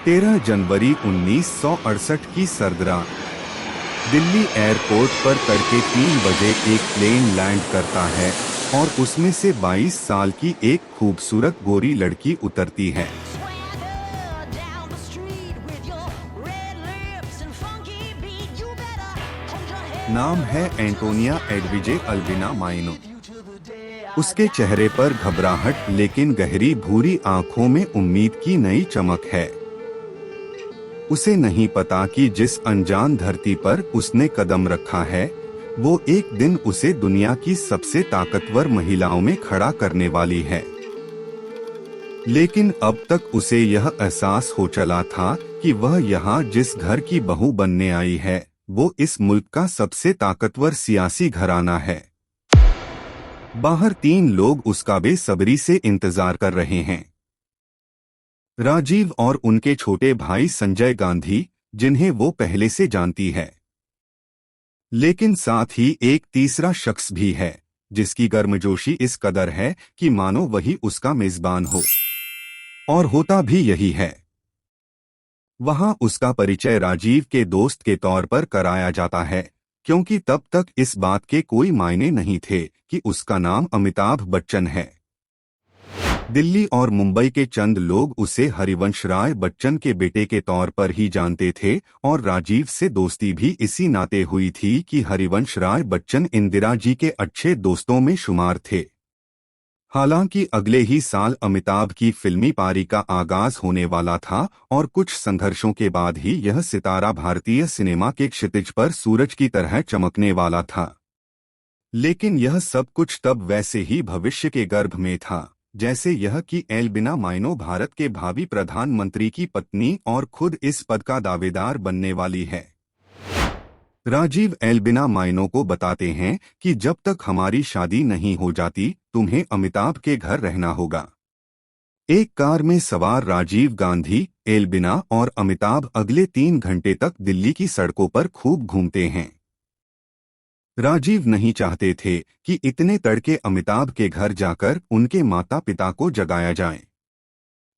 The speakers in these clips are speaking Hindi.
13 जनवरी 1968 की सर्द रात दिल्ली एयरपोर्ट पर तड़के 3 बजे एक प्लेन लैंड करता है और उसमें से 22 साल की एक खूबसूरत गोरी लड़की उतरती है। नाम है एंटोनिया एडविजे अल्बिना माइनो। उसके चेहरे पर घबराहट लेकिन गहरी भूरी आंखों में उम्मीद की नई चमक है। उसे नहीं पता कि जिस अनजान धरती पर उसने कदम रखा है वो एक दिन उसे दुनिया की सबसे ताकतवर महिलाओं में खड़ा करने वाली है। लेकिन अब तक उसे यह एहसास हो चला था कि वह यहाँ जिस घर की बहू बनने आई है वो इस मुल्क का सबसे ताकतवर सियासी घराना है। बाहर 3 लोग उसका बेसब्री से इंतजार कर रहे हैं। राजीव और उनके छोटे भाई संजय गांधी, जिन्हें वो पहले से जानती है। लेकिन साथ ही एक तीसरा शख्स भी है जिसकी गर्मजोशी इस कदर है कि मानो वही उसका मेजबान हो। और होता भी यही है। वहां उसका परिचय राजीव के दोस्त के तौर पर कराया जाता है, क्योंकि तब तक इस बात के कोई मायने नहीं थे कि उसका नाम अमिताभ बच्चन है। दिल्ली और मुंबई के चंद लोग उसे हरिवंश राय बच्चन के बेटे के तौर पर ही जानते थे और राजीव से दोस्ती भी इसी नाते हुई थी कि हरिवंश राय बच्चन इंदिरा जी के अच्छे दोस्तों में शुमार थे। हालांकि अगले ही साल अमिताभ की फिल्मी पारी का आगाज होने वाला था और कुछ संघर्षों के बाद ही यह सितारा भारतीय सिनेमा के क्षितिज पर सूरज की तरह चमकने वाला था। लेकिन यह सब कुछ तब वैसे ही भविष्य के गर्भ में था जैसे यह कि एल्बिना माइनो भारत के भावी प्रधानमंत्री की पत्नी और खुद इस पद का दावेदार बनने वाली है। राजीव एल्बिना माइनो को बताते हैं कि जब तक हमारी शादी नहीं हो जाती तुम्हें अमिताभ के घर रहना होगा। एक कार में सवार राजीव गांधी, एल्बिना और अमिताभ अगले 3 घंटे तक दिल्ली की सड़कों पर खूब घूमते हैं। राजीव नहीं चाहते थे कि इतने तड़के अमिताभ के घर जाकर उनके माता पिता को जगाया जाए।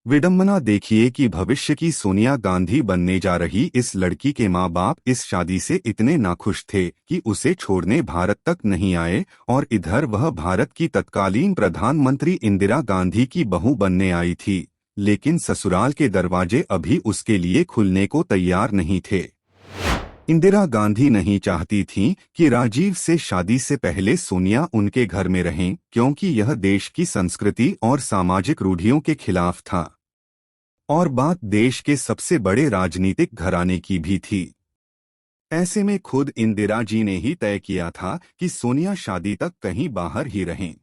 विडंबना देखिए कि भविष्य की सोनिया गांधी बनने जा रही इस लड़की के माँ बाप इस शादी से इतने नाखुश थे कि उसे छोड़ने भारत तक नहीं आए और इधर वह भारत की तत्कालीन प्रधानमंत्री इंदिरा गांधी की बहू बनने आई थी, लेकिन ससुराल के दरवाजे अभी उसके लिए खुलने को तैयार नहीं थे। इंदिरा गांधी नहीं चाहती थीं कि राजीव से शादी से पहले सोनिया उनके घर में रहें, क्योंकि यह देश की संस्कृति और सामाजिक रूढ़ियों के खिलाफ था। और बात देश के सबसे बड़े राजनीतिक घराने की भी थी। ऐसे में खुद इंदिरा जी ने ही तय किया था कि सोनिया शादी तक कहीं बाहर ही रहें।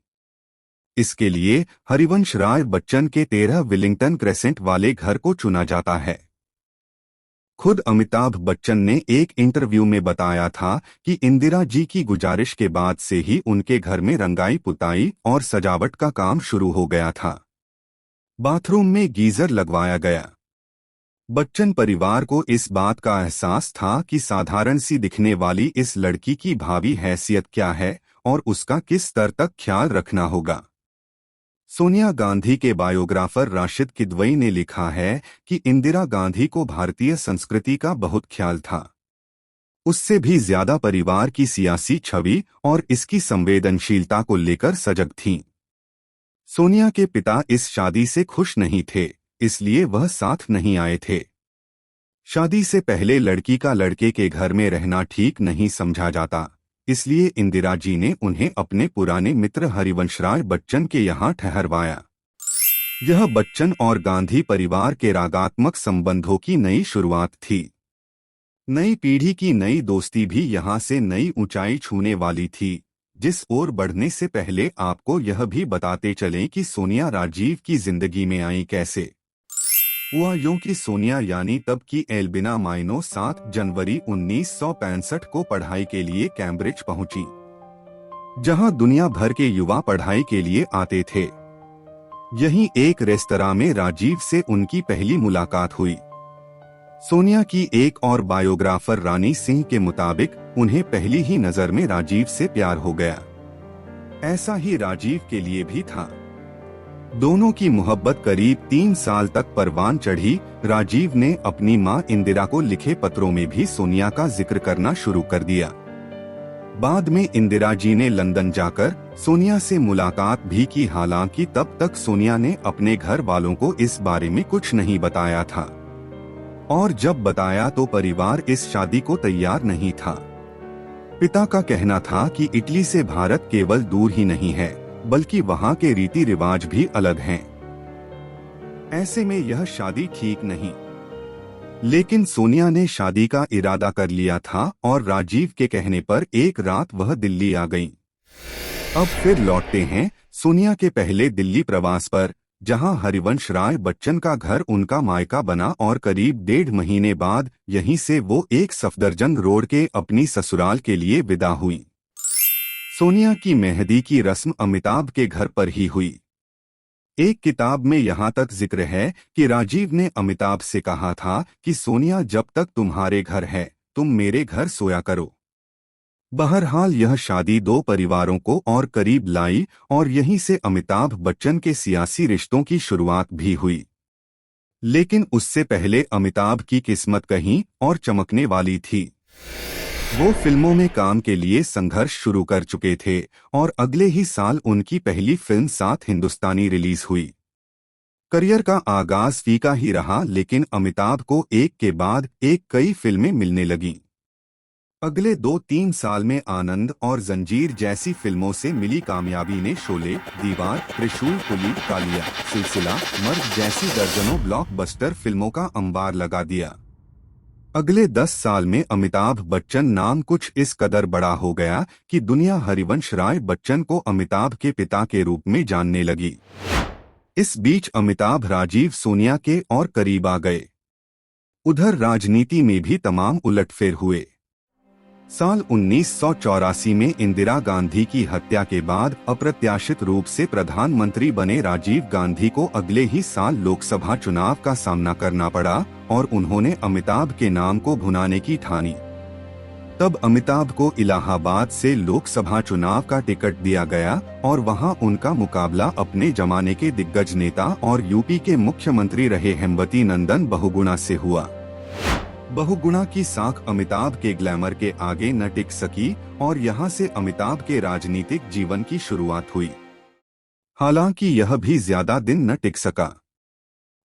इसके लिए हरिवंश राय बच्चन के 13 विलिंगटन क्रेसेंट वाले घर को चुना जाता है। खुद अमिताभ बच्चन ने एक इंटरव्यू में बताया था कि इंदिरा जी की गुजारिश के बाद से ही उनके घर में रंगाई पुताई और सजावट का काम शुरू हो गया था। बाथरूम में गीजर लगवाया गया। बच्चन परिवार को इस बात का एहसास था कि साधारण सी दिखने वाली इस लड़की की भावी हैसियत क्या है और उसका किस स्तर तक ख्याल रखना होगा। सोनिया गांधी के बायोग्राफर राशिद किदवई ने लिखा है कि इंदिरा गांधी को भारतीय संस्कृति का बहुत ख्याल था। उससे भी ज्यादा परिवार की सियासी छवि और इसकी संवेदनशीलता को लेकर सजग थीं। सोनिया के पिता इस शादी से खुश नहीं थे, इसलिए वह साथ नहीं आए थे। शादी से पहले लड़की का लड़के के घर में रहना ठीक नहीं समझा जाता, इसलिए इंदिरा जी ने उन्हें अपने पुराने मित्र हरिवंश राय बच्चन के यहाँ ठहरवाया। यह बच्चन और गांधी परिवार के रागात्मक संबंधों की नई शुरुआत थी। नई पीढ़ी की नई दोस्ती भी यहाँ से नई ऊंचाई छूने वाली थी, जिस ओर बढ़ने से पहले आपको यह भी बताते चलें कि सोनिया राजीव की जिंदगी में आई कैसे। हुआ यूं कि सोनिया यानी तब की एल्बिना माइनो 7 जनवरी 1965 को पढ़ाई के लिए कैम्ब्रिज पहुंची, जहां दुनिया भर के युवा पढ़ाई के लिए आते थे। यहीं एक रेस्तरां में राजीव से उनकी पहली मुलाकात हुई। सोनिया की एक और बायोग्राफर रानी सिंह के मुताबिक उन्हें पहली ही नजर में राजीव से प्यार हो गया। ऐसा ही राजीव के लिए भी था। दोनों की मोहब्बत करीब 3 साल तक परवान चढ़ी। राजीव ने अपनी मां इंदिरा को लिखे पत्रों में भी सोनिया का जिक्र करना शुरू कर दिया। बाद में इंदिरा जी ने लंदन जाकर सोनिया से मुलाकात भी की, हालांकि तब तक सोनिया ने अपने घर वालों को इस बारे में कुछ नहीं बताया था, और जब बताया तो परिवार इस शादी को तैयार नहीं था। पिता का कहना था कि इटली से भारत केवल दूर ही नहीं है, बल्कि वहाँ के रीति रिवाज भी अलग हैं। ऐसे में यह शादी ठीक नहीं। लेकिन सोनिया ने शादी का इरादा कर लिया था और राजीव के कहने पर एक रात वह दिल्ली आ गईं। अब फिर लौटते हैं सोनिया के पहले दिल्ली प्रवास पर, जहां हरिवंश राय बच्चन का घर उनका मायका बना और करीब 1.5 महीने बाद यहीं से वो एक सफदरजंग रोड के अपनी ससुराल के लिए विदा हुई। सोनिया की मेहंदी की रस्म अमिताभ के घर पर ही हुई। एक किताब में यहाँ तक जिक्र है कि राजीव ने अमिताभ से कहा था कि सोनिया, जब तक तुम्हारे घर है तुम मेरे घर सोया करो। बहरहाल यह शादी दो परिवारों को और करीब लाई और यहीं से अमिताभ बच्चन के सियासी रिश्तों की शुरुआत भी हुई। लेकिन उससे पहले अमिताभ की किस्मत कहीं और चमकने वाली थी। वो फिल्मों में काम के लिए संघर्ष शुरू कर चुके थे और अगले ही साल उनकी पहली फिल्म 7 हिंदुस्तानी रिलीज हुई। करियर का आगाज फीका ही रहा, लेकिन अमिताभ को एक के बाद एक कई फिल्में मिलने लगीं। अगले 2-3 साल में आनंद और जंजीर जैसी फिल्मों से मिली कामयाबी ने शोले, दीवार, त्रिशूल, कुली, कालिया, सिलसिला, मर्द जैसी दर्जनों ब्लॉकबस्टर फिल्मों का अंबार लगा दिया। अगले 10 साल में अमिताभ बच्चन नाम कुछ इस कदर बड़ा हो गया कि दुनिया हरिवंश राय बच्चन को अमिताभ के पिता के रूप में जानने लगी। इस बीच अमिताभ राजीव सोनिया के और करीब आ गए। उधर राजनीति में भी तमाम उलटफेर हुए। साल 1984 में इंदिरा गांधी की हत्या के बाद अप्रत्याशित रूप से प्रधानमंत्री बने राजीव गांधी को अगले ही साल लोकसभा चुनाव का सामना करना पड़ा और उन्होंने अमिताभ के नाम को भुनाने की ठानी। तब अमिताभ को इलाहाबाद से लोकसभा चुनाव का टिकट दिया गया और वहां उनका मुकाबला अपने जमाने के दिग्गज नेता और यूपी के मुख्यमंत्री रहे हेमवती नंदन बहुगुणा से हुआ। बहुगुणा की साख अमिताभ के ग्लैमर के आगे न टिक सकी और यहां से अमिताभ के राजनीतिक जीवन की शुरुआत हुई। हालांकि यह भी ज्यादा दिन न टिक सका।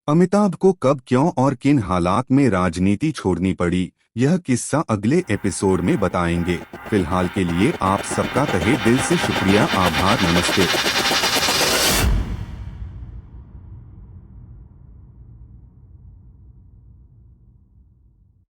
अमिताभ को कब, क्यों और किन हालात में राजनीति छोड़नी पड़ी, यह किस्सा अगले एपिसोड में बताएंगे। फिलहाल के लिए आप सबका तहे दिल से शुक्रिया, आभार, नमस्ते।